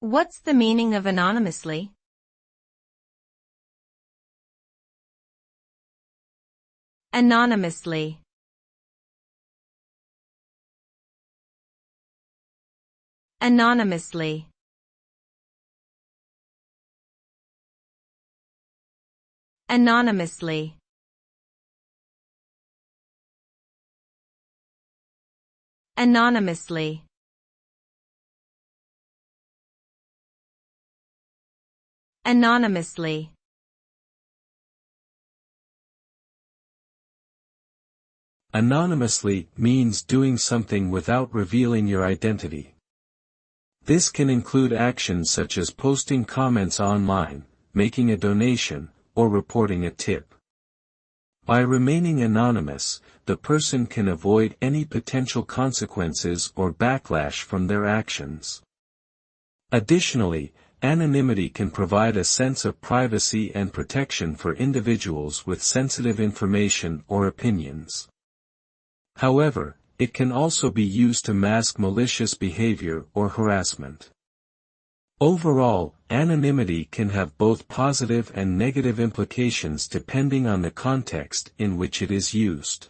What's the meaning of anonymously? Anonymously. Anonymously. Anonymously. Anonymously. Anonymously. Anonymously means doing something without revealing your identity. This can include actions such as posting comments online, making a donation, or reporting a tip. By remaining anonymous, the person can avoid any potential consequences or backlash from their actions. Additionally, anonymity can provide a sense of privacy and protection for individuals with sensitive information or opinions. However, it can also be used to mask malicious behavior or harassment. Overall, anonymity can have both positive and negative implications depending on the context in which it is used.